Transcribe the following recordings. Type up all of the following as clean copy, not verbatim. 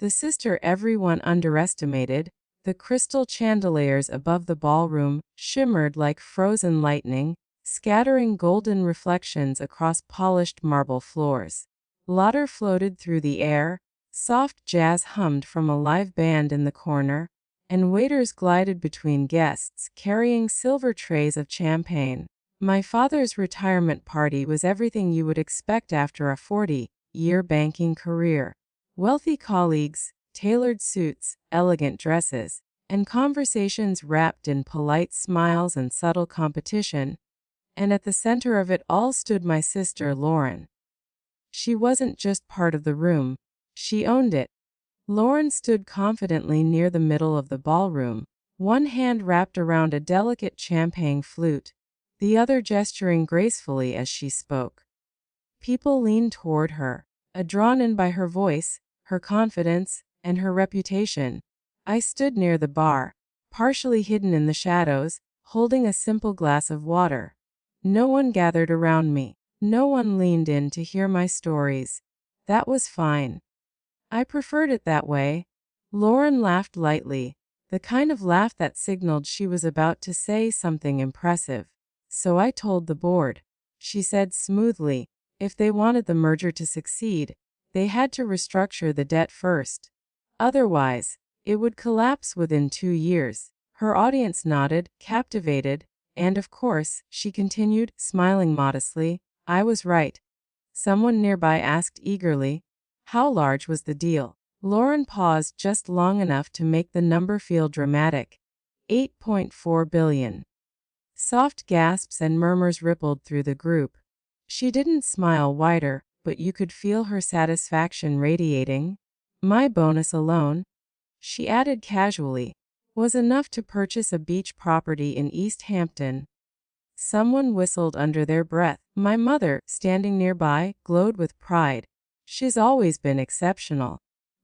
The sister everyone underestimated, the crystal chandeliers above the ballroom shimmered like frozen lightning, scattering golden reflections across polished marble floors. Laughter floated through the air, soft jazz hummed from a live band in the corner, and waiters glided between guests carrying silver trays of champagne. My father's retirement party was everything you would expect after a 40-year banking career. Wealthy colleagues, tailored suits, elegant dresses, and conversations wrapped in polite smiles and subtle competition. And at the center of it all stood my sister Lauren. She wasn't just part of the room, she owned it. Lauren stood confidently near the middle of the ballroom, one hand wrapped around a delicate champagne flute, the other gesturing gracefully as she spoke. People leaned toward her, drawn in by her voice, her confidence, and her reputation. I stood near the bar, partially hidden in the shadows, holding a simple glass of water. No one gathered around me. No one leaned in to hear my stories. That was fine. I preferred it that way. Lauren laughed lightly, the kind of laugh that signaled she was about to say something impressive. So I told the board, she said smoothly, if they wanted the merger to succeed, they had to restructure the debt first. Otherwise, it would collapse within 2 years. Her audience nodded, captivated, and of course, she continued, smiling modestly, I was right. Someone nearby asked eagerly, how large was the deal? Lauren paused just long enough to make the number feel dramatic. 8.4 billion. Soft gasps and murmurs rippled through the group. She didn't smile wider, but you could feel her satisfaction radiating. My bonus alone, she added casually, was enough to purchase a beach property in East Hampton. Someone whistled under their breath. My mother, standing nearby, glowed with pride. She's always been exceptional.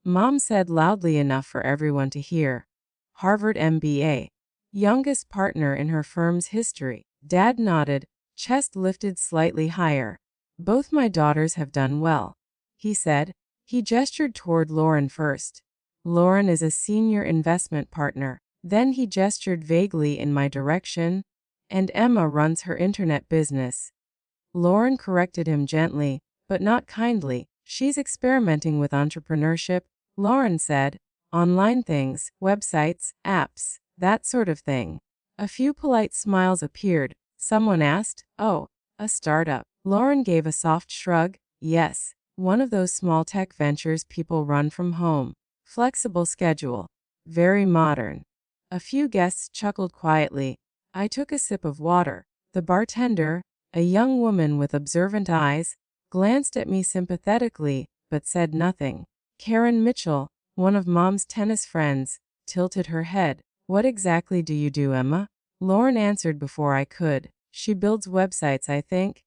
Mom said loudly enough for everyone to hear. Harvard MBA. Youngest partner in her firm's history. Dad nodded, chest lifted slightly higher. Both my daughters have done well, he said. He gestured toward Lauren first. Lauren is a senior investment partner. Then he gestured vaguely in my direction. And Emma runs her internet business. Lauren corrected him gently, but not kindly. She's experimenting with entrepreneurship, Lauren said. Online things, websites, apps, that sort of thing. A few polite smiles appeared. Someone asked, oh, a startup. Lauren gave a soft shrug. Yes, one of those small tech ventures people run from home. Flexible schedule. Very modern. A few guests chuckled quietly. I took a sip of water. The bartender, a young woman with observant eyes, glanced at me sympathetically, but said nothing. Karen Mitchell, one of Mom's tennis friends, tilted her head. What exactly do you do, Emma? Lauren answered before I could. She builds websites, I think.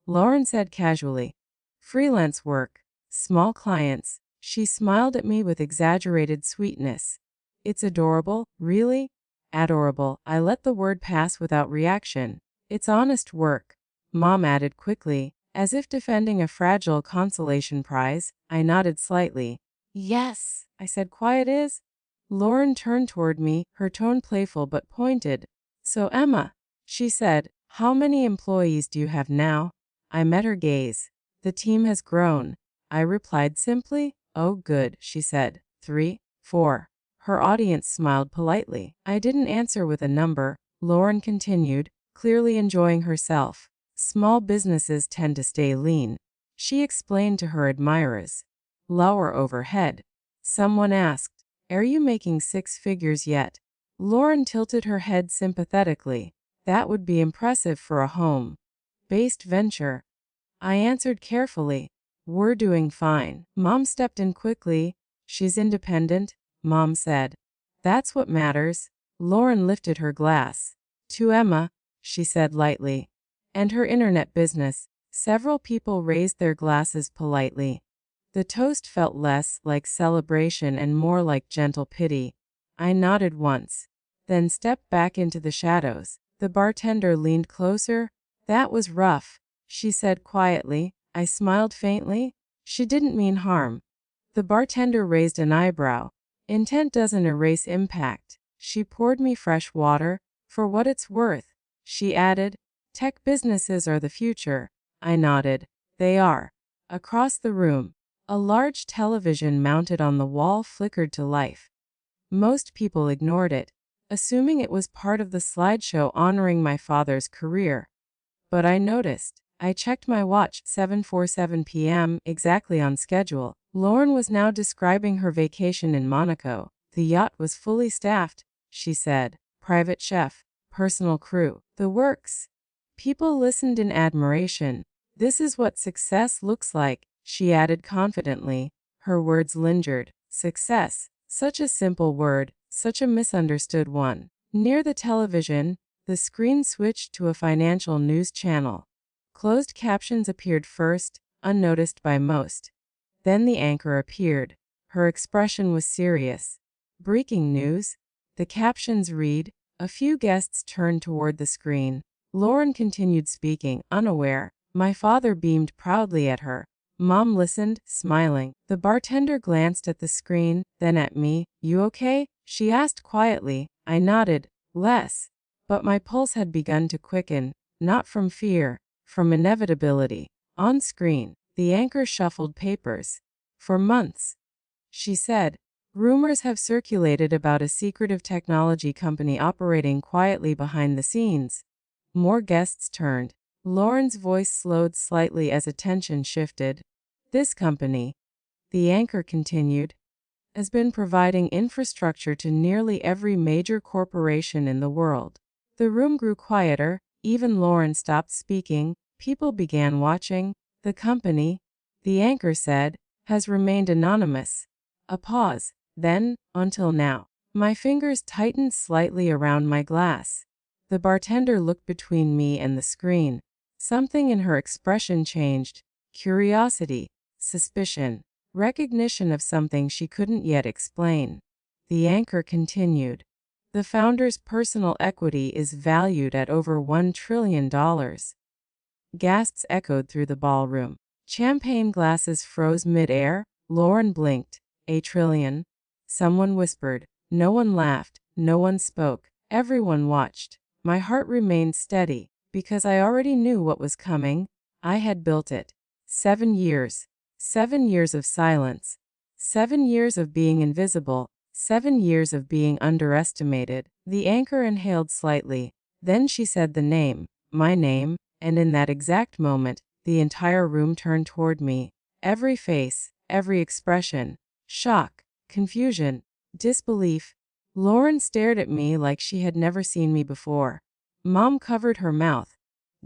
Lauren said casually. Freelance work. Small clients. She smiled at me with exaggerated sweetness. It's adorable, really? Adorable. I let the word pass without reaction. It's honest work. Mom added quickly, as if defending a fragile consolation prize. I nodded slightly. Yes, I said. Quiet is? Lauren turned toward me, her tone playful but pointed. So Emma, she said, how many employees do you have now? I met her gaze. The team has grown. I replied simply. Oh good, she said. 3, 4. Her audience smiled politely. I didn't answer with a number. Lauren continued, clearly enjoying herself. Small businesses tend to stay lean. She explained to her admirers. Lower overhead. Someone asked, are you making 6 figures yet? Lauren tilted her head sympathetically. That would be impressive for a home-based venture. I answered carefully. We're doing fine. Mom stepped in quickly. She's independent, Mom said. That's what matters. Lauren lifted her glass. To Emma, she said lightly. And her internet business. Several people raised their glasses politely. The toast felt less like celebration and more like gentle pity. I nodded once, then stepped back into the shadows. The bartender leaned closer. That was rough, she said quietly. I smiled faintly. She didn't mean harm. The bartender raised an eyebrow. Intent doesn't erase impact. She poured me fresh water. For what it's worth, she added. Tech businesses are the future. I nodded. They are. Across the room, a large television mounted on the wall flickered to life. Most people ignored it, assuming it was part of the slideshow honoring my father's career. But I noticed. I checked my watch, 7:47 p.m., exactly on schedule. Lauren was now describing her vacation in Monaco. The yacht was fully staffed, she said. Private chef, personal crew, the works. People listened in admiration. This is what success looks like, she added confidently. Her words lingered. Success. Such a simple word, such a misunderstood one. Near the television, the screen switched to a financial news channel. Closed captions appeared first, unnoticed by most. Then the anchor appeared. Her expression was serious. Breaking news. The captions read. A few guests turned toward the screen. Lauren continued speaking, unaware. My father beamed proudly at her. Mom listened, smiling. The bartender glanced at the screen, then at me. You okay? She asked quietly. I nodded. Less. But my pulse had begun to quicken, not from fear, from inevitability. On screen, the anchor shuffled papers. For months, she said, rumors have circulated about a secretive technology company operating quietly behind the scenes. More guests turned. Lauren's voice slowed slightly as attention shifted. This company, the anchor continued, has been providing infrastructure to nearly every major corporation in the world. The room grew quieter. Even Lauren stopped speaking. People began watching. The company, the anchor said, has remained anonymous. A pause. Then, until now. My fingers tightened slightly around my glass. The bartender looked between me and the screen. Something in her expression changed. Curiosity, suspicion, recognition of something she couldn't yet explain. The anchor continued. The founder's personal equity is valued at over $1 trillion. Gasps echoed through the ballroom. Champagne glasses froze mid-air. Lauren blinked. A trillion? Someone whispered. No one laughed. No one spoke. Everyone watched. My heart remained steady, because I already knew what was coming. I had built it. 7 years. 7 years of silence. 7 years of being invisible. 7 years of being underestimated. The anchor inhaled slightly. Then she said the name, my name, and in that exact moment, the entire room turned toward me. Every face, every expression. Shock, confusion, disbelief. Lauren stared at me like she had never seen me before. Mom covered her mouth.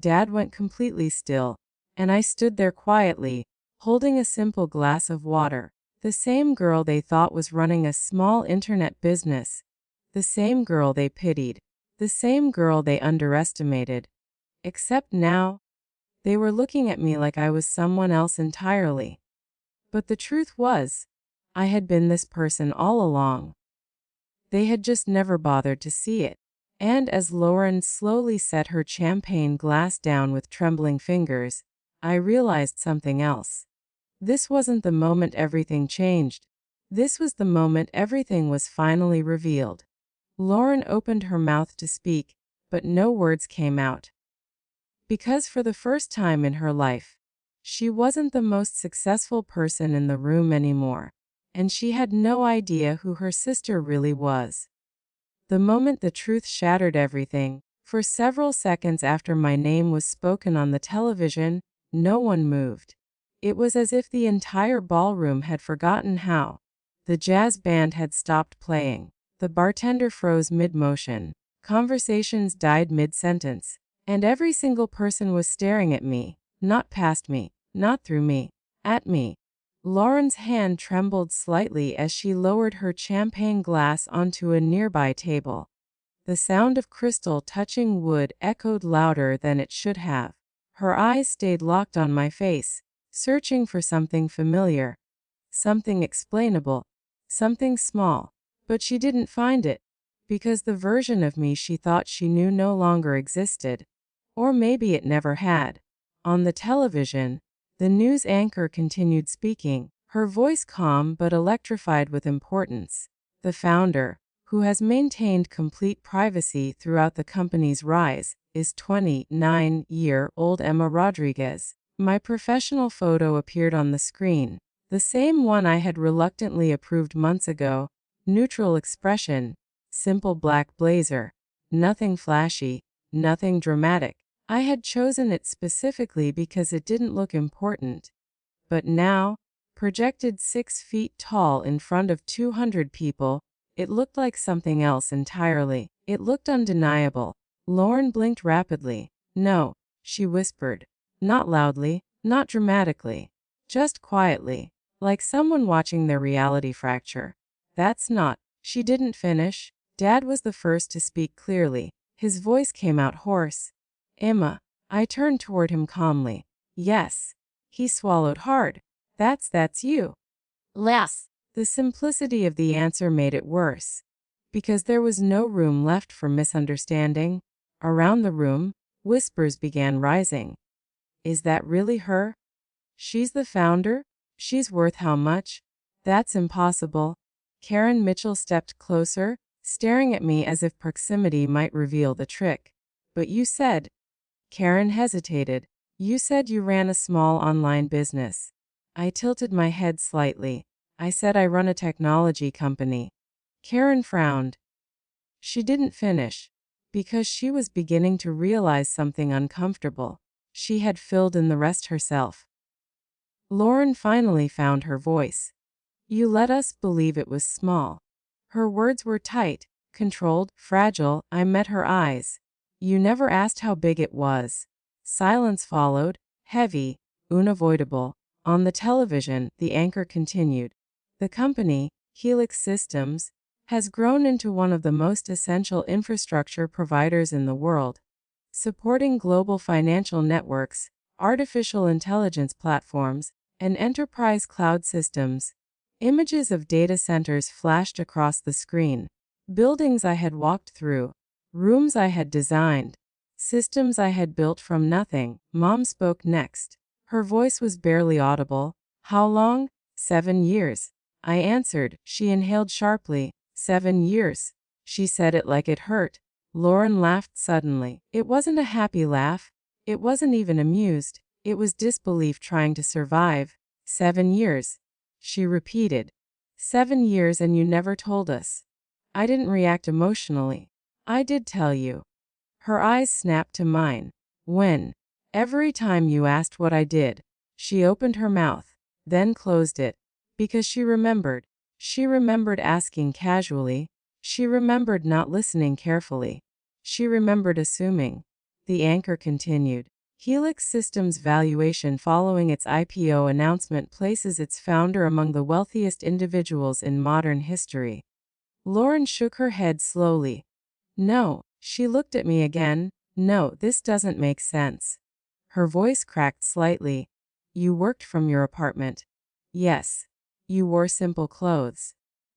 Dad went completely still. And I stood there quietly, holding a simple glass of water. The same girl they thought was running a small internet business. The same girl they pitied. The same girl they underestimated. Except now, they were looking at me like I was someone else entirely. But the truth was, I had been this person all along. They had just never bothered to see it. And as Lauren slowly set her champagne glass down with trembling fingers, I realized something else. This wasn't the moment everything changed. This was the moment everything was finally revealed. Lauren opened her mouth to speak, but no words came out. Because for the first time in her life, she wasn't the most successful person in the room anymore. And she had no idea who her sister really was. The moment the truth shattered everything, for several seconds after my name was spoken on the television, no one moved. It was as if the entire ballroom had forgotten how. The jazz band had stopped playing. The bartender froze mid-motion. Conversations died mid-sentence. And every single person was staring at me, not past me, not through me, at me. Lauren's hand trembled slightly as she lowered her champagne glass onto a nearby table. The sound of crystal touching wood echoed louder than it should have. Her eyes stayed locked on my face, searching for something familiar, something explainable, something small. But she didn't find it, because the version of me she thought she knew no longer existed. Or maybe it never had. On the television, the news anchor continued speaking. her voice calm but electrified with importance. The founder, who has maintained complete privacy throughout the company's rise, is 29-year-old Emma Rodriguez. My professional photo appeared on the screen, the same one I had reluctantly approved months ago. Neutral expression, simple black blazer, nothing flashy, nothing dramatic. I had chosen it specifically because it didn't look important. But now, projected 6 feet tall in front of 200 people, it looked like something else entirely. It looked undeniable. Lauren blinked rapidly. "No," she whispered. Not loudly, not dramatically. Just quietly, like someone watching their reality fracture. "That's not." She didn't finish. Dad was the first to speak clearly. His voice came out hoarse. "Emma." I turned toward him calmly. "Yes." He swallowed hard. That's you." "Les." The simplicity of the answer made it worse, because there was no room left for misunderstanding. Around the room, whispers began rising. "Is that really her? She's the founder? She's worth how much? That's impossible." Karen Mitchell stepped closer, staring at me as if proximity might reveal the trick. "But you said..." Karen hesitated. "You said you ran a small online business." I tilted my head slightly. "I said I run a technology company." Karen frowned. She didn't finish, because she was beginning to realize something uncomfortable. She had filled in the rest herself. Lauren finally found her voice. "You let us believe it was small." Her words were tight, controlled, fragile. I met her eyes. "You never asked how big it was." Silence followed, heavy, unavoidable. On the television, the anchor continued. "The company, Helix Systems, has grown into one of the most essential infrastructure providers in the world, supporting global financial networks, artificial intelligence platforms, and enterprise cloud systems." Images of data centers flashed across the screen. Buildings I had walked through, rooms I had designed, systems I had built from nothing. Mom spoke next. Her voice was barely audible. "How long?" "7 years." I answered. She inhaled sharply. 7 years. She said it like it hurt. Lauren laughed suddenly. It wasn't a happy laugh. It wasn't even amused. It was disbelief trying to survive. 7 years. She repeated. 7 years and you never told us." I didn't react emotionally. "I did tell you." Her eyes snapped to mine. "When?" "Every time you asked what I did." She opened her mouth, then closed it. Because she remembered. She remembered asking casually. She remembered not listening carefully. She remembered assuming. The anchor continued. Helix Systems' valuation following its IPO announcement places its founder among the wealthiest individuals in modern history. Lauren shook her head slowly. "No." She looked at me again. "No, this doesn't make sense." Her voice cracked slightly. "You worked from your apartment." "Yes." "You wore simple clothes."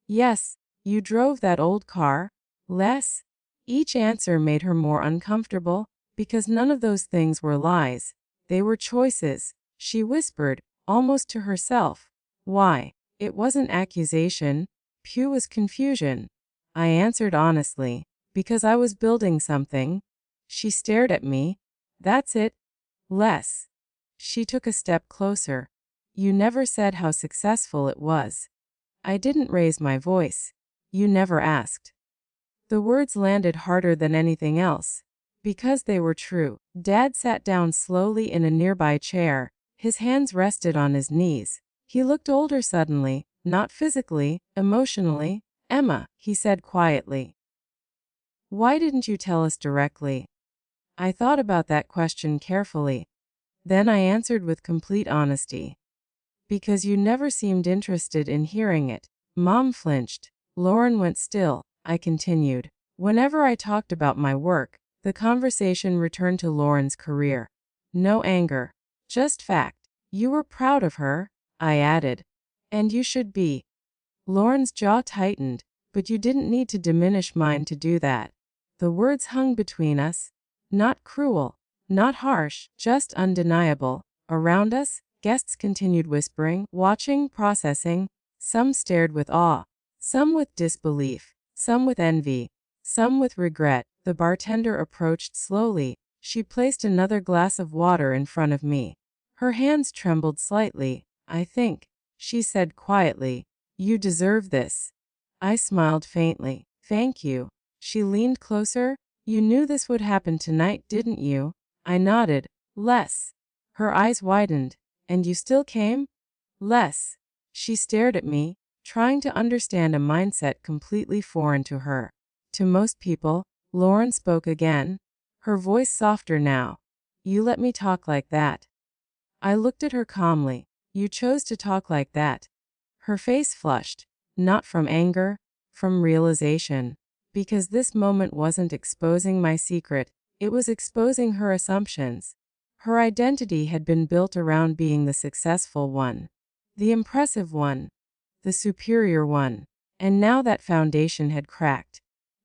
"Yes." "You drove that old car." "Less." Each answer made her more uncomfortable, because none of those things were lies. They were choices. She whispered, almost to herself. "Why?" It wasn't accusation. Pure was confusion. I answered honestly. "Because I was building something." She stared at me. "That's it." "Less." She took a step closer. "You never said how successful it was." I didn't raise my voice. "You never asked." The words landed harder than anything else, because they were true. Dad sat down slowly in a nearby chair. His hands rested on his knees. He looked older suddenly, not physically, emotionally. "Emma," he said quietly, "why didn't you tell us directly?" I thought about that question carefully. Then I answered with complete honesty. "Because you never seemed interested in hearing it." Mom flinched. Lauren went still. I continued. Whenever I talked about my work, the conversation returned to Lauren's career. No anger. Just fact. "You were proud of her," I added. "And you should be." Lauren's jaw tightened. "But you didn't need to diminish mine to do that." The words hung between us. Not cruel, not harsh, just undeniable. Around us, Guests continued whispering, watching, processing. Some stared with awe, some with disbelief, some with envy, some with regret. The bartender approached slowly. She placed another glass of water in front of me. Her hands trembled slightly. "I think," she said quietly, "you deserve this." I smiled faintly. "Thank you." She leaned closer. "You knew this would happen tonight, didn't you?" I nodded. "Less." Her eyes widened. "And you still came?" "Less." She stared at me, trying to understand a mindset completely foreign to her. "To most people," Lauren spoke again, her voice softer now. "You let me talk like that." I looked at her calmly. "You chose to talk like that." Her face flushed, not from anger, from realization. Because this moment wasn't exposing my secret, it was exposing her assumptions. Her identity had been built around being the successful one, the impressive one, the superior one. And now that foundation had cracked.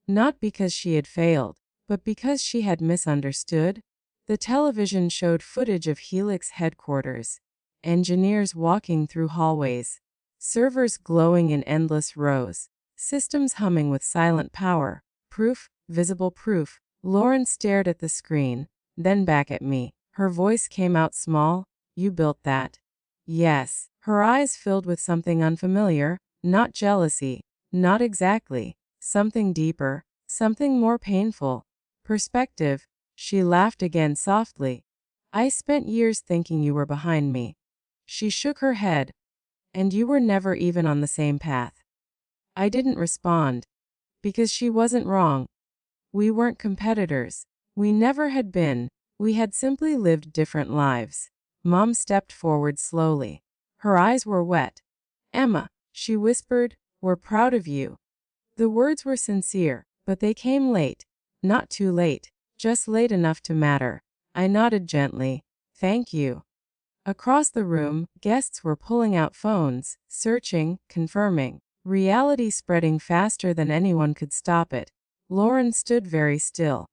Not because she had failed, but because she had misunderstood. The television showed footage of Helix headquarters, engineers walking through hallways, servers glowing in endless rows, systems humming with silent power. Proof, visible proof. Lauren stared at the screen, then back at me. Her voice came out small. "You built that?" "Yes." Her eyes filled with something unfamiliar, not jealousy, not exactly, something deeper, something more painful. "Perspective." She laughed again softly. "I spent years thinking you were behind me." She shook her head. "And you were never even on the same path." I didn't respond. Because she wasn't wrong. We weren't competitors. We never had been. We had simply lived different lives. Mom stepped forward slowly. Her eyes were wet. "Emma," she whispered, "we're proud of you." The words were sincere, but they came late. Not too late, just late enough to matter. I nodded gently. "Thank you." Across the room, guests were pulling out phones, searching, confirming. Reality spreading faster than anyone could stop it. Lauren stood very still.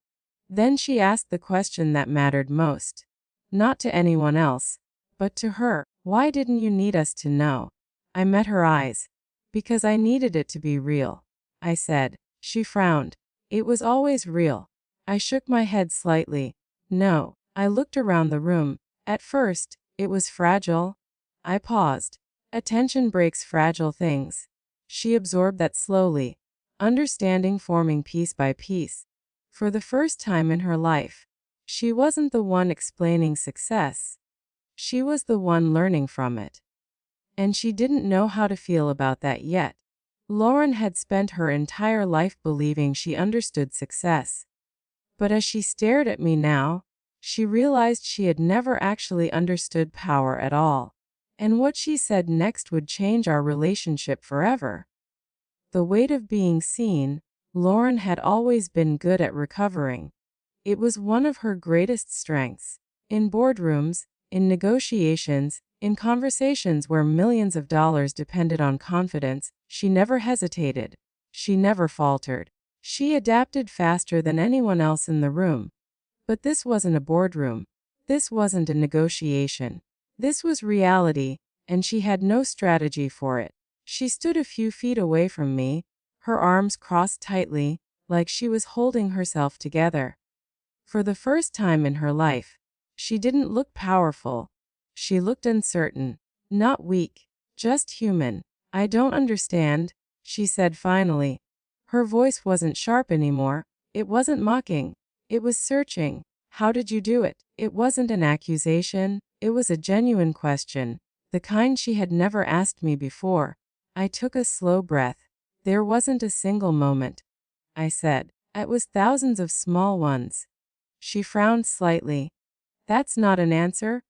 Then she asked the question that mattered most. Not to anyone else, but to her. "Why didn't you need us to know?" I met her eyes. "Because I needed it to be real," I said. She frowned. "It was always real." I shook my head slightly. "No." I looked around the room. At first, it was fragile. I paused. Attention breaks fragile things. She absorbed that slowly, understanding forming piece by piece. For the first time in her life, she wasn't the one explaining success. She was the one learning from it. And she didn't know how to feel about that yet. Lauren had spent her entire life believing she understood success. But as she stared at me now, she realized she had never actually understood power at all. And what she said next would change our relationship forever. The weight of being seen. Lauren had always been good at recovering. It was one of her greatest strengths. In boardrooms, in negotiations, in conversations where millions of dollars depended on confidence, she never hesitated. She never faltered. She adapted faster than anyone else in the room. But this wasn't a boardroom. This wasn't a negotiation. This was reality, and she had no strategy for it. She stood a few feet away from me, her arms crossed tightly, like she was holding herself together. For the first time in her life, she didn't look powerful. She looked uncertain, not weak, just human. "I don't understand," she said finally. Her voice wasn't sharp anymore. It wasn't mocking. It was searching. "How did you do it?" It wasn't an accusation. It was a genuine question, the kind she had never asked me before. I took a slow breath. "There wasn't a single moment," I said. "It was thousands of small ones." She frowned slightly. "That's not an answer.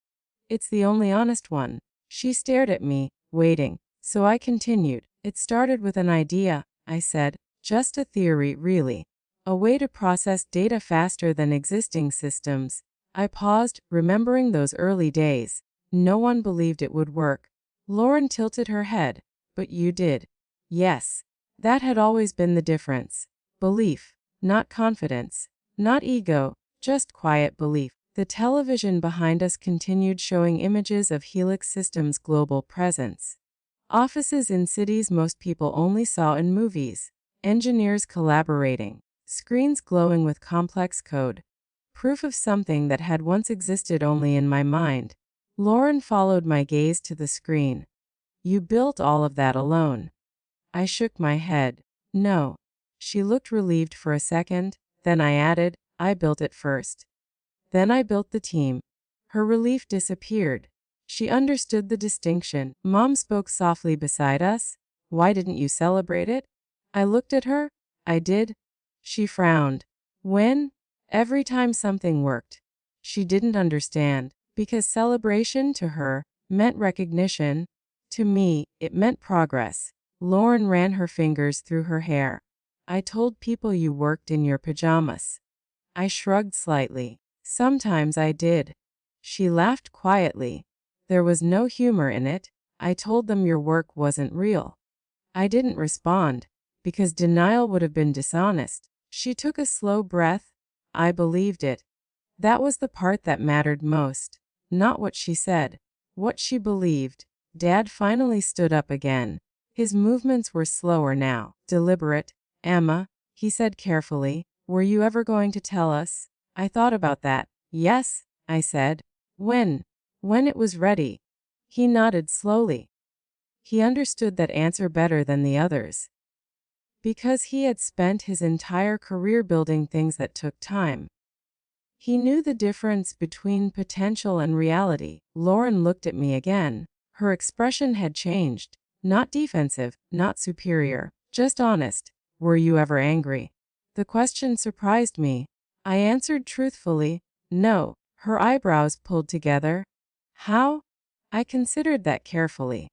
It's the only honest one." She stared at me, waiting. So I continued. "It started with an idea," I said. "Just a theory, really. A way to process data faster than existing systems." I paused, remembering those early days. No one believed it would work. Lauren tilted her head. "But you did." "Yes." That had always been the difference. Belief, not confidence, not ego, just quiet belief. The television behind us continued showing images of Helix Systems' global presence. Offices in cities most people only saw in movies. Engineers collaborating. Screens glowing with complex code. Proof of something that had once existed only in my mind. Lauren followed my gaze to the screen. You built all of that alone. I shook my head. No. She looked relieved for a second, then I added, I built it first. Then I built the team. Her relief disappeared. She understood the distinction. Mom spoke softly beside us. Why didn't you celebrate it? I looked at her. I did. She frowned. When? Every time something worked. She didn't understand, because celebration to her meant recognition. To me, it meant progress. Lauren ran her fingers through her hair. I told people you worked in your pajamas. I shrugged slightly. Sometimes I did. She laughed quietly. There was no humor in it. I told them your work wasn't real. I didn't respond, because denial would have been dishonest. She took a slow breath. I believed it. That was the part that mattered most. Not what she said. What she believed. Dad finally stood up again. His movements were slower now, deliberate. Emma, he said carefully, were you ever going to tell us? I thought about that. Yes, I said. When? When it was ready. He nodded slowly. He understood that answer better than the others. Because he had spent his entire career building things that took time. He knew the difference between potential and reality. Lauren looked at me again. Her expression had changed. Not defensive, not superior, just honest. Were you ever angry? The question surprised me. I answered truthfully, no. Her eyebrows pulled together. How? I considered that carefully.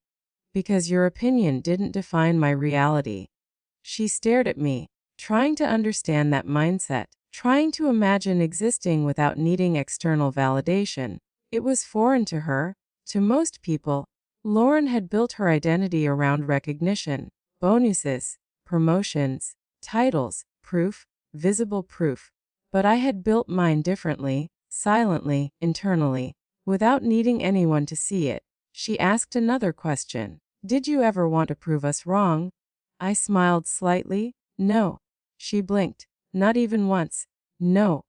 Because your opinion didn't define my reality. She stared at me, trying to understand that mindset, trying to imagine existing without needing external validation. It was foreign to her. To most people, Lauren had built her identity around recognition, bonuses, promotions, titles, proof, visible proof. But I had built mine differently, silently, internally, without needing anyone to see it. She asked another question. Did you ever want to prove us wrong? I smiled slightly. No. She blinked. Not even once. No.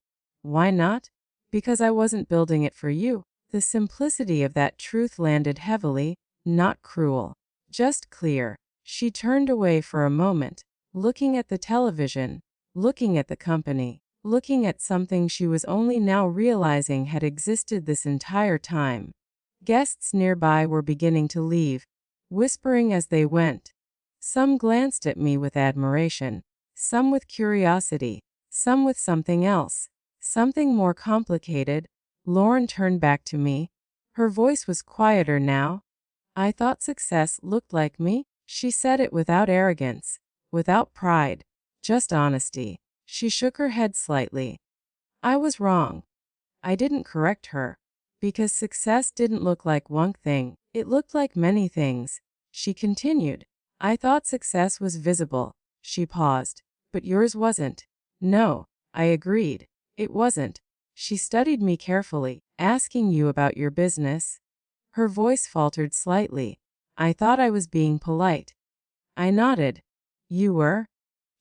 Why not? Because I wasn't building it for you. The simplicity of that truth landed heavily, not cruel, just clear. She turned away for a moment, looking at the television, looking at the company, looking at something she was only now realizing had existed this entire time. Guests nearby were beginning to leave, whispering as they went. Some glanced at me with admiration, some with curiosity, some with something else, something more complicated. Lauren turned back to me. Her voice was quieter now. I thought success looked like me. She said it without arrogance, without pride, just honesty. She shook her head slightly. I was wrong. I didn't correct her. Because success didn't look like one thing. It looked like many things. She continued. I thought success was visible. She paused. But yours wasn't. No, I agreed. It wasn't. She studied me carefully, asking you about your business. Her voice faltered slightly. I thought I was being polite. I nodded. You were?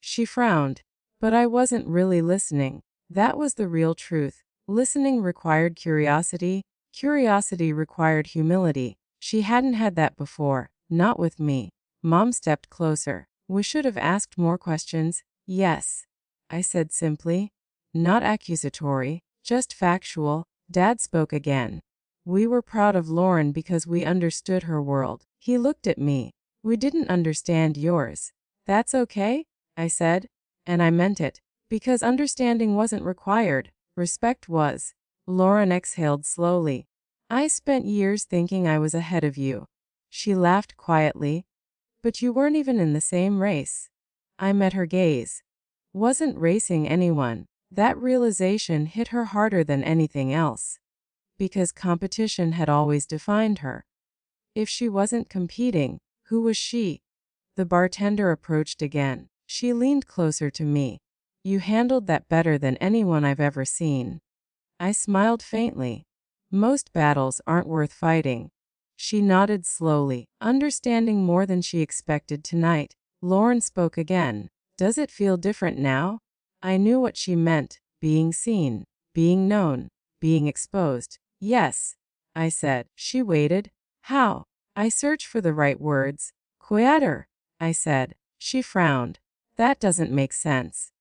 She frowned. But I wasn't really listening. That was the real truth. Listening required curiosity. Curiosity required humility. She hadn't had that before, not with me. Mom stepped closer. We should have asked more questions. Yes, I said simply. Not accusatory, just factual. Dad spoke again. We were proud of Lauren because we understood her world. He looked at me. We didn't understand yours. That's okay, I said. And I meant it. Because understanding wasn't required. Respect was. Lauren exhaled slowly. I spent years thinking I was ahead of you. She laughed quietly. But you weren't even in the same race. I met her gaze. Wasn't racing anyone. That realization hit her harder than anything else. Because competition had always defined her. If she wasn't competing, who was she? The bartender approached again. She leaned closer to me. You handled that better than anyone I've ever seen. I smiled faintly. Most battles aren't worth fighting. She nodded slowly, understanding more than she expected tonight. Lauren spoke again. Does it feel different now? I knew what she meant. Being seen, being known, being exposed. Yes, I said. She waited. How? I searched for the right words. Quieter, I said. She frowned. That doesn't make sense.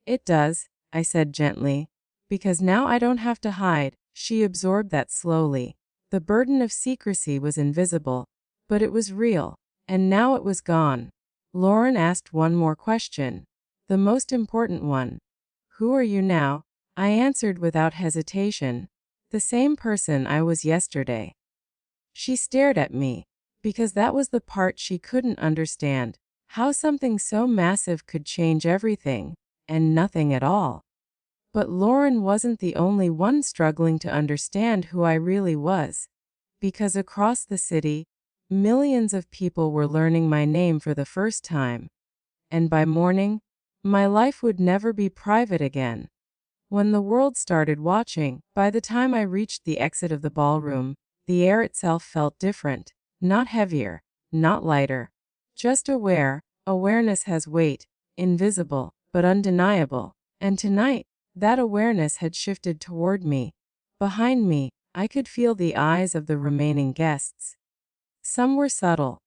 It does, I said gently. Because now I don't have to hide. She absorbed that slowly. The burden of secrecy was invisible, but it was real, and now it was gone. Lauren asked one more question, the most important one. Who are you now? I answered without hesitation. The same person I was yesterday. She stared at me, because that was the part she couldn't understand, how something so massive could change everything, and nothing at all. But Lauren wasn't the only one struggling to understand who I really was, because across the city, millions of people were learning my name for the first time. And by morning, my life would never be private again. When the world started watching, by the time I reached the exit of the ballroom, the air itself felt different, not heavier, not lighter, just aware. Awareness has weight, invisible, but undeniable. And tonight, that awareness had shifted toward me. Behind me, I could feel the eyes of the remaining guests. Some were subtle.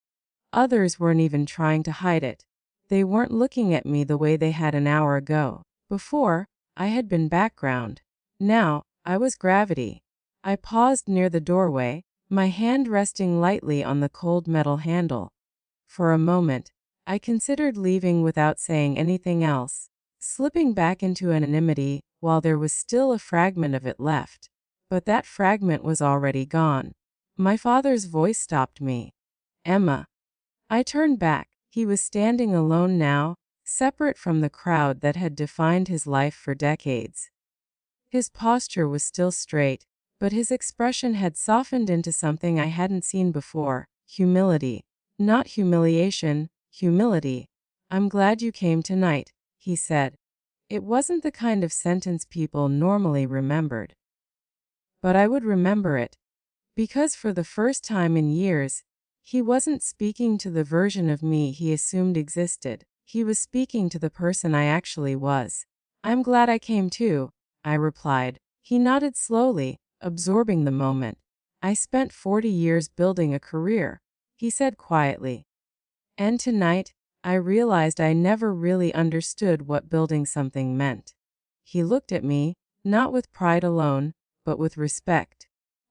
Others weren't even trying to hide it. They weren't looking at me the way they had an hour ago. Before, I had been background. Now, I was gravity. I paused near the doorway, my hand resting lightly on the cold metal handle. For a moment, I considered leaving without saying anything else, slipping back into anonymity while there was still a fragment of it left. But that fragment was already gone. My father's voice stopped me. Emma. I turned back. He was standing alone now, separate from the crowd that had defined his life for decades. His posture was still straight, but his expression had softened into something I hadn't seen before. Humility. Not humiliation, humility. I'm glad you came tonight, he said. It wasn't the kind of sentence people normally remembered. But I would remember it. Because for the first time in years, he wasn't speaking to the version of me he assumed existed. He was speaking to the person I actually was. I'm glad I came too, I replied. He nodded slowly, absorbing the moment. I spent 40 years building a career, he said quietly. And tonight, I realized I never really understood what building something meant. He looked at me, not with pride alone, but with respect.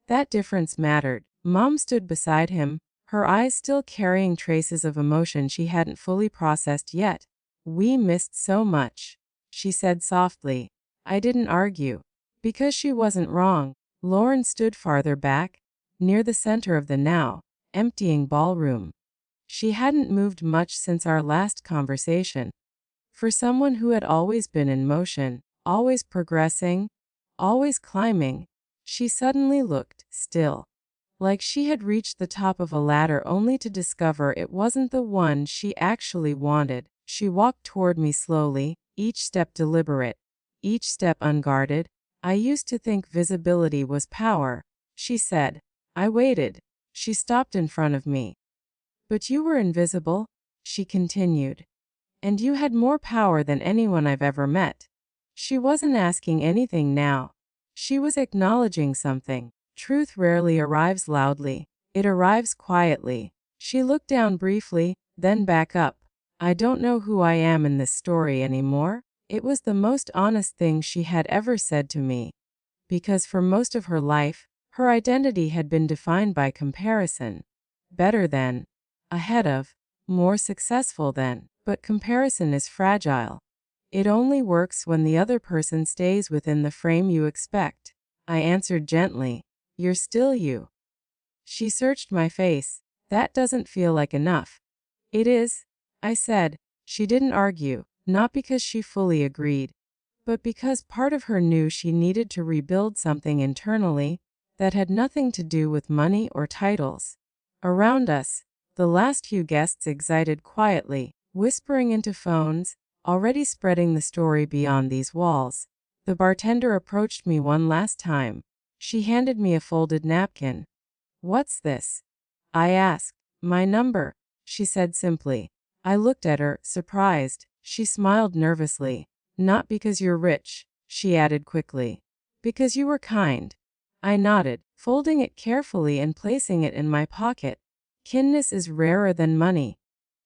That difference mattered. Mom stood beside him, her eyes still carrying traces of emotion she hadn't fully processed yet. We missed so much, she said softly. I didn't argue. Because she wasn't wrong. Lauren stood farther back, near the center of the now emptying ballroom. She hadn't moved much since our last conversation. For someone who had always been in motion, always progressing, always climbing, she suddenly looked still. Like she had reached the top of a ladder only to discover it wasn't the one she actually wanted. She walked toward me slowly, each step deliberate, each step unguarded. I used to think visibility was power, she said. I waited. She stopped in front of me. But you were invisible, she continued. And you had more power than anyone I've ever met. She wasn't asking anything now. She was acknowledging something. Truth rarely arrives loudly. It arrives quietly. She looked down briefly, then back up. I don't know who I am in this story anymore. It was the most honest thing she had ever said to me. Because for most of her life, her identity had been defined by comparison. Better than, ahead of, more successful than. But comparison is fragile. It only works when the other person stays within the frame you expect. I answered gently. You're still you. She searched my face. That doesn't feel like enough. It is, I said. She didn't argue, not because she fully agreed, but because part of her knew she needed to rebuild something internally that had nothing to do with money or titles. Around us, the last few guests excited quietly, whispering into phones, already spreading the story beyond these walls. The bartender approached me one last time. She handed me a folded napkin. "What's this?" I asked. "My number," she said simply. I looked at her, surprised. She smiled nervously. "Not because you're rich," she added quickly. "Because you were kind." I nodded, folding it carefully and placing it in my pocket. "Kindness is rarer than money,"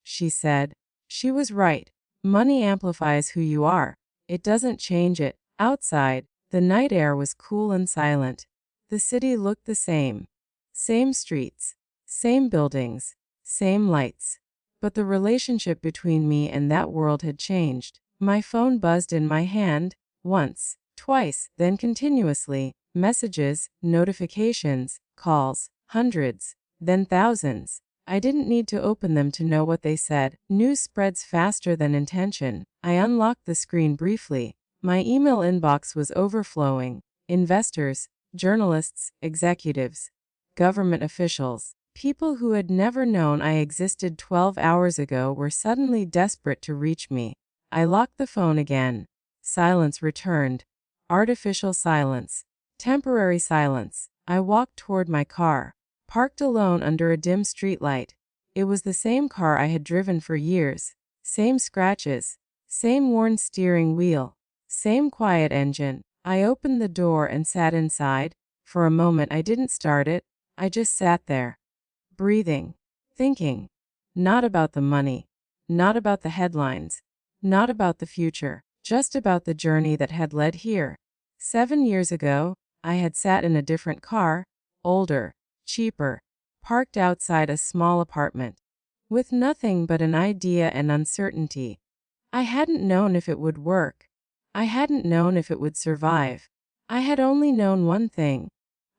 she said. She was right. Money amplifies who you are. It doesn't change it. Outside, the night air was cool and silent. The city looked the same. Same streets, same buildings, same lights. But the relationship between me and that world had changed. My phone buzzed in my hand, once, twice, then continuously. Messages, notifications, calls, hundreds, then thousands. I didn't need to open them to know what they said. News spreads faster than intention. I unlocked the screen briefly. My email inbox was overflowing. Investors, journalists, executives, government officials, people who had never known I existed 12 hours ago were suddenly desperate to reach me. I locked the phone again. Silence returned. Artificial silence. Temporary silence. I walked toward my car, parked alone under a dim streetlight. It was the same car I had driven for years. Same scratches. Same worn steering wheel. Same quiet engine. I opened the door and sat inside. For a moment I didn't start it. I just sat there, breathing, thinking. Not about the money. Not about the headlines. Not about the future. Just about the journey that had led here. 7 years ago, I had sat in a different car, older, cheaper, parked outside a small apartment, with nothing but an idea and uncertainty. I hadn't known if it would work. I hadn't known if it would survive. I had only known one thing.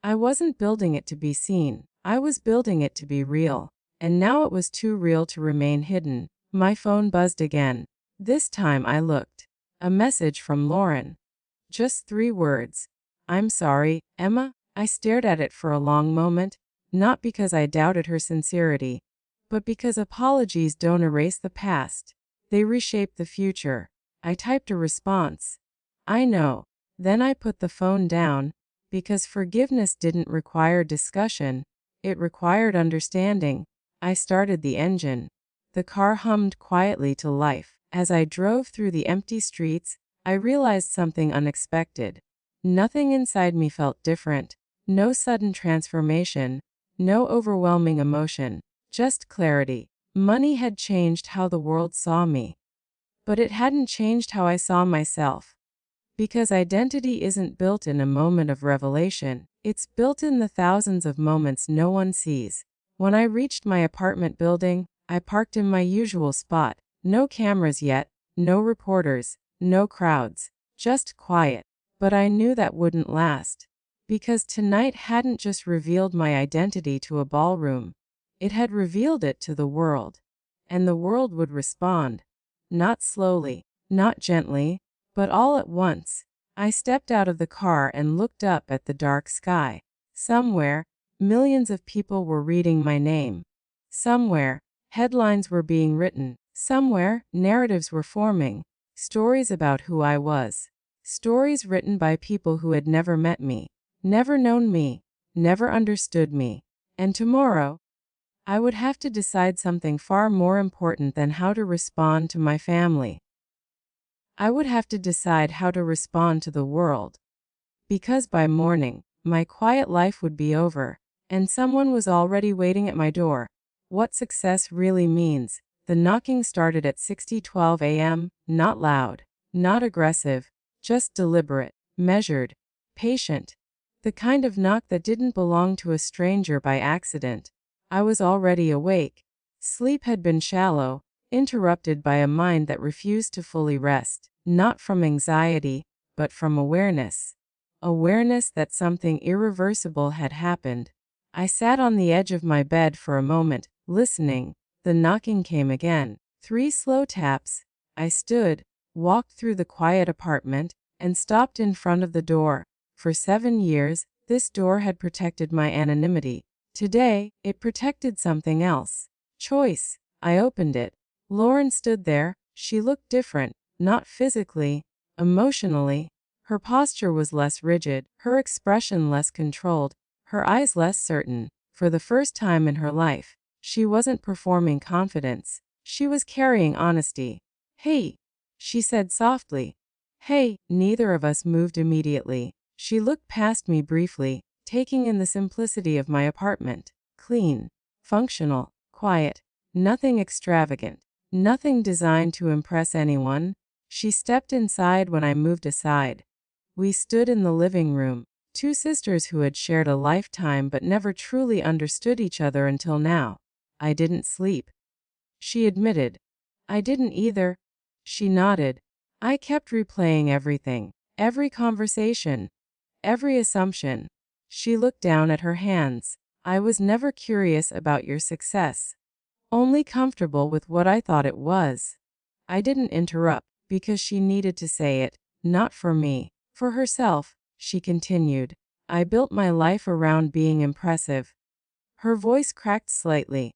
I wasn't building it to be seen. I was building it to be real. And now it was too real to remain hidden. My phone buzzed again. This time I looked. A message from Lauren. Just 3 words. "I'm sorry, Emma." I stared at it for a long moment, not because I doubted her sincerity, but because apologies don't erase the past. They reshape the future. I typed a response. "I know." Then I put the phone down, because forgiveness didn't require discussion. It required understanding. I started the engine. The car hummed quietly to life. As I drove through the empty streets, I realized something unexpected. Nothing inside me felt different. No sudden transformation. No overwhelming emotion. Just clarity. Money had changed how the world saw me. But it hadn't changed how I saw myself. Because identity isn't built in a moment of revelation. It's built in the thousands of moments no one sees. When I reached my apartment building, I parked in my usual spot. No cameras yet, no reporters, no crowds, just quiet. But I knew that wouldn't last. Because tonight hadn't just revealed my identity to a ballroom. It had revealed it to the world. And the world would respond. Not slowly, not gently, but all at once. I stepped out of the car and looked up at the dark sky. Somewhere, millions of people were reading my name. Somewhere, headlines were being written. Somewhere, narratives were forming. Stories about who I was. Stories written by people who had never met me, never known me, never understood me. And tomorrow, I would have to decide something far more important than how to respond to my family. I would have to decide how to respond to the world. Because by morning, my quiet life would be over, and someone was already waiting at my door. What success really means. The knocking started at 6:12 a.m., not loud, not aggressive, just deliberate, measured, patient. The kind of knock that didn't belong to a stranger by accident. I was already awake. Sleep had been shallow, interrupted by a mind that refused to fully rest, not from anxiety, but from awareness. Awareness that something irreversible had happened. I sat on the edge of my bed for a moment, listening. The knocking came again. 3 slow taps. I stood, walked through the quiet apartment, and stopped in front of the door. For 7 years, this door had protected my anonymity. Today, it protected something else. Choice. I opened it. Lauren stood there. She looked different, not physically, emotionally. Her posture was less rigid, her expression less controlled, her eyes less certain. For the first time in her life, she wasn't performing confidence. She was carrying honesty. "Hey," she said softly. "Hey." Neither of us moved immediately. She looked past me briefly, taking in the simplicity of my apartment. Clean, functional, quiet, nothing extravagant, nothing designed to impress anyone. She stepped inside when I moved aside. We stood in the living room, two sisters who had shared a lifetime but never truly understood each other until now. "I didn't sleep," she admitted. "I didn't either." She nodded. "I kept replaying everything, every conversation, every assumption." She looked down at her hands. "I was never curious about your success, only comfortable with what I thought it was." I didn't interrupt, because she needed to say it, not for me, for herself. She continued, "I built my life around being impressive." Her voice cracked slightly.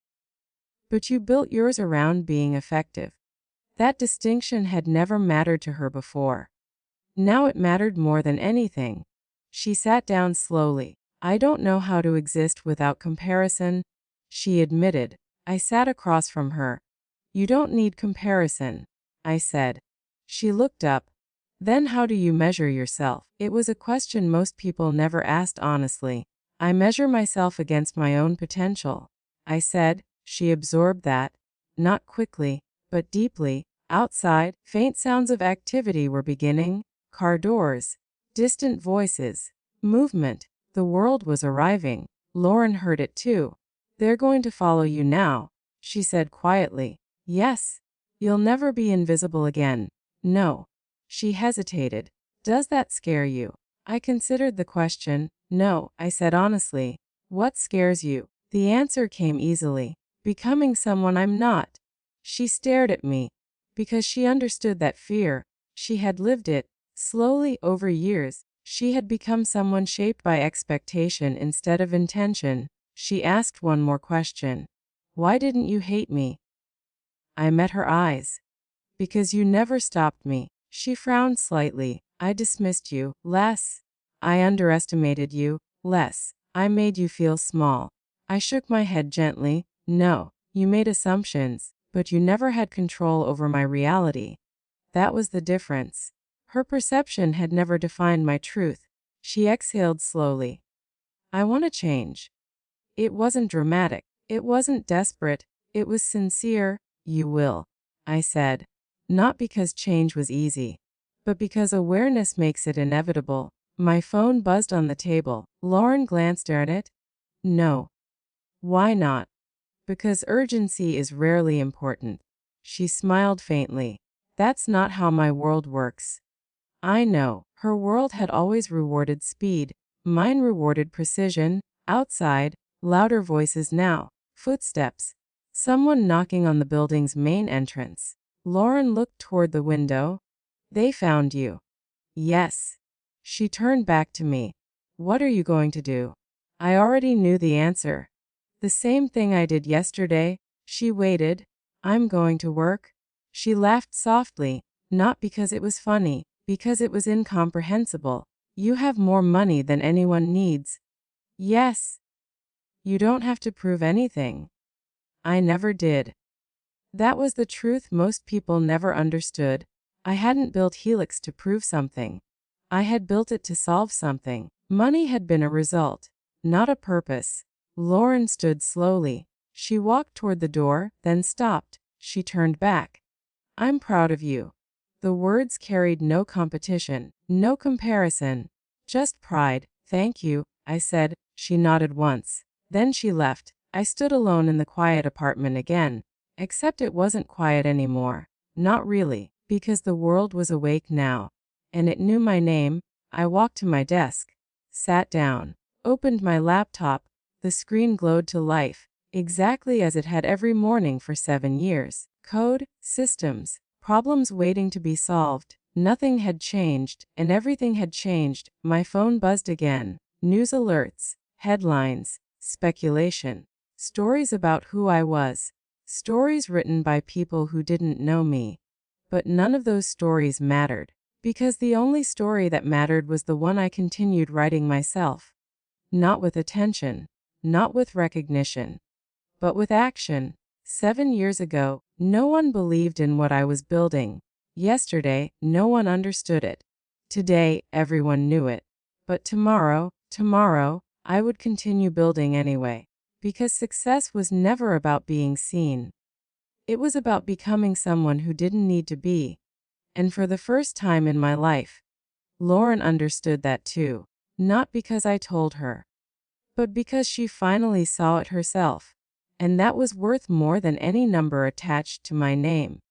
"But you built yours around being effective." That distinction had never mattered to her before. Now it mattered more than anything. She sat down slowly. "I don't know how to exist without comparison," she admitted. I sat across from her. "You don't need comparison," I said. She looked up. "Then how do you measure yourself?" It was a question most people never asked honestly. "I measure myself against my own potential," I said. She absorbed that, not quickly, but deeply. Outside, faint sounds of activity were beginning. Car doors, distant voices, movement. The world was arriving. Lauren heard it too. "They're going to follow you now," she said quietly. "Yes. You'll never be invisible again." "No." She hesitated. "Does that scare you?" I considered the question. "No," I said honestly. "What scares you?" The answer came easily. "Becoming someone I'm not." She stared at me, because she understood that fear. She had lived it. Slowly, over years, she had become someone shaped by expectation instead of intention. She asked one more question. "Why didn't you hate me?" I met her eyes. "Because you never stopped me." She frowned slightly. "I dismissed you less. I underestimated you less. I made you feel small." I shook my head gently. "No, you made assumptions, but you never had control over my reality." That was the difference. Her perception had never defined my truth. She exhaled slowly. "I want to change." It wasn't dramatic. It wasn't desperate. It was sincere. "You will," I said. Not because change was easy, but because awareness makes it inevitable. My phone buzzed on the table. Lauren glanced at it. "No." "Why not?" "Because urgency is rarely important." She smiled faintly. "That's not how my world works." I know. Her world had always rewarded speed. Mine rewarded precision. Outside, louder voices now. Footsteps. Someone knocking on the building's main entrance. Lauren looked toward the window. "They found you." "Yes." She turned back to me. "What are you going to do?" I already knew the answer. "The same thing I did yesterday." She waited. "I'm going to work." She laughed softly, not because it was funny, because it was incomprehensible. "You have more money than anyone needs." "Yes." "You don't have to prove anything." I never did. That was the truth most people never understood. I hadn't built Helix to prove something. I had built it to solve something. Money had been a result, not a purpose. Lauren stood slowly. She walked toward the door, then stopped. She turned back. "I'm proud of you." The words carried no competition, no comparison, just pride. "Thank you," I said. She nodded once. Then she left. I stood alone in the quiet apartment again. Except it wasn't quiet anymore. Not really, because the world was awake now. And it knew my name. I walked to my desk, sat down, opened my laptop. The screen glowed to life, exactly as it had every morning for 7 years. Code, systems, problems waiting to be solved. Nothing had changed, and everything had changed. My phone buzzed again. News alerts, headlines, speculation, stories about who I was. Stories written by people who didn't know me. But none of those stories mattered, Because the only story that mattered was the one I continued writing myself. Not with attention, not with recognition, but with action. 7 years ago, no one believed in what I was building. Yesterday, no one understood it. Today, everyone knew it. But tomorrow, I would continue building anyway. Because success was never about being seen. It was about becoming someone who didn't need to be. And for the first time in my life, Lauren understood that too. Not because I told her, but because she finally saw it herself. And that was worth more than any number attached to my name.